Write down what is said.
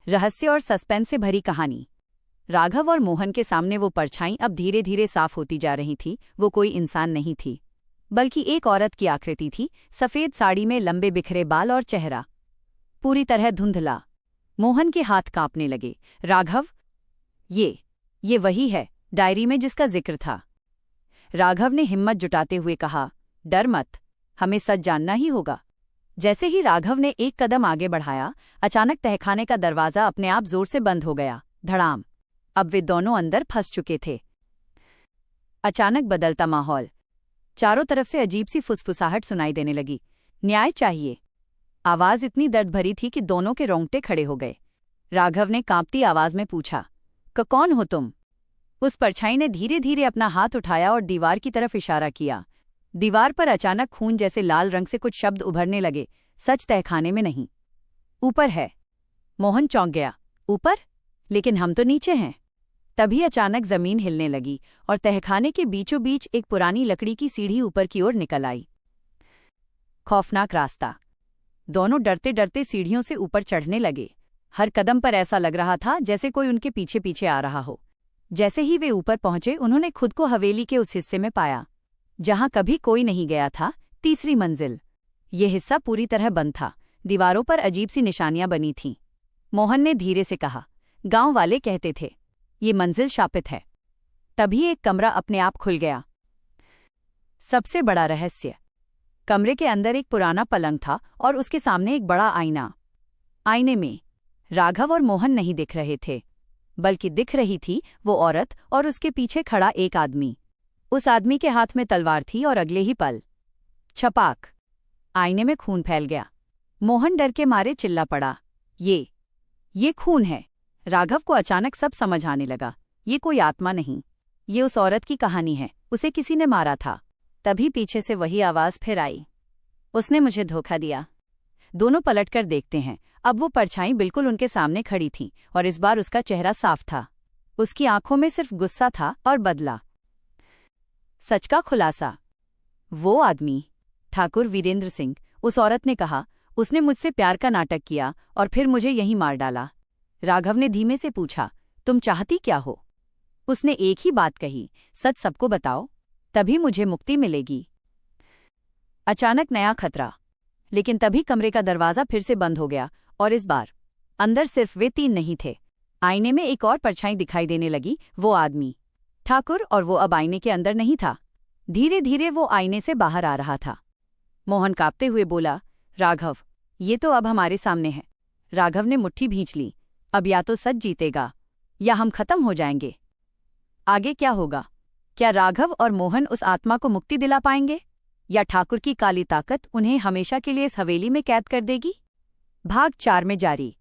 रहस्य और सस्पेंस से भरी कहानी। राघव और मोहन के सामने वो परछाई अब धीरे धीरे साफ होती जा रही थी। वो कोई इंसान नहीं थी, बल्कि एक औरत की आकृति थी, सफ़ेद साड़ी में लंबे बिखरे बाल और चेहरा पूरी तरह धुंधला। मोहन के हाथ कांपने लगे। राघव, ये वही है डायरी में जिसका जिक्र था। राघव ने हिम्मत जुटाते हुए कहा, डर मत, हमें सच जानना ही होगा। जैसे ही राघव ने एक कदम आगे बढ़ाया, अचानक तहखाने का दरवाज़ा अपने आप जोर से बंद हो गया। धड़ाम। अब वे दोनों अंदर फंस चुके थे। अचानक बदलता माहौल। चारों तरफ से अजीब सी फुसफुसाहट सुनाई देने लगी। न्याय चाहिए। आवाज़ इतनी दर्द भरी थी कि दोनों के रोंगटे खड़े हो गए। राघव ने कांपती आवाज़ में पूछा, कौन हो तुम? उस परछाई ने धीरे धीरे अपना हाथ उठाया और दीवार की तरफ इशारा किया। दीवार पर अचानक खून जैसे लाल रंग से कुछ शब्द उभरने लगे। सच तहखाने में नहीं, ऊपर है। मोहन चौंक गया। ऊपर? लेकिन हम तो नीचे हैं। तभी अचानक जमीन हिलने लगी और तहखाने के बीचों बीच एक पुरानी लकड़ी की सीढ़ी ऊपर की ओर निकल आई। खौफनाक रास्ता। दोनों डरते डरते सीढ़ियों से ऊपर चढ़ने लगे। हर कदम पर ऐसा लग रहा था जैसे कोई उनके पीछे पीछे आ रहा हो। जैसे ही वे ऊपर पहुंचे, उन्होंने खुद को हवेली के उस हिस्से में पाया जहां कभी कोई नहीं गया था। तीसरी मंजिल। ये हिस्सा पूरी तरह बंद था। दीवारों पर अजीब सी निशानियां बनी थीं। मोहन ने धीरे से कहा, गांव वाले कहते थे ये मंजिल शापित है। तभी एक कमरा अपने आप खुल गया। सबसे बड़ा रहस्य। कमरे के अंदर एक पुराना पलंग था और उसके सामने एक बड़ा आईना। आईने में राघव और मोहन नहीं दिख रहे थे, बल्कि दिख रही थी वो औरत और उसके पीछे खड़ा एक आदमी। उस आदमी के हाथ में तलवार थी और अगले ही पल छपाक, आईने में खून फैल गया। मोहन डर के मारे चिल्ला पड़ा, ये खून है। राघव को अचानक सब समझ आने लगा। ये कोई आत्मा नहीं, ये उस औरत की कहानी है। उसे किसी ने मारा था। तभी पीछे से वही आवाज़ फिर आई, उसने मुझे धोखा दिया। दोनों पलटकर देखते हैं। अब वो परछाई बिल्कुल उनके सामने खड़ी थी और इस बार उसका चेहरा साफ था। उसकी आंखों में सिर्फ गुस्सा था और बदला। सच का खुलासा। वो आदमी ठाकुर वीरेंद्र सिंह। उस औरत ने कहा, उसने मुझसे प्यार का नाटक किया और फिर मुझे यहीं मार डाला। राघव ने धीमे से पूछा, तुम चाहती क्या हो? उसने एक ही बात कही, सच सबको बताओ, तभी मुझे मुक्ति मिलेगी। अचानक नया खतरा। लेकिन तभी कमरे का दरवाज़ा फिर से बंद हो गया और इस बार अंदर सिर्फ वे तीन नहीं थे। आईने में एक और परछाई दिखाई देने लगी। वो आदमी ठाकुर, और वो अब आईने के अंदर नहीं था। धीरे धीरे वो आईने से बाहर आ रहा था। मोहन कांपते हुए बोला, राघव, ये तो अब हमारे सामने है। राघव ने मुट्ठी भींच ली। अब या तो सच जीतेगा या हम खत्म हो जाएंगे। आगे क्या होगा? क्या राघव और मोहन उस आत्मा को मुक्ति दिला पाएंगे, या ठाकुर की काली ताकत उन्हें हमेशा के लिए इस हवेली में कैद कर देगी? भाग 4 में जारी।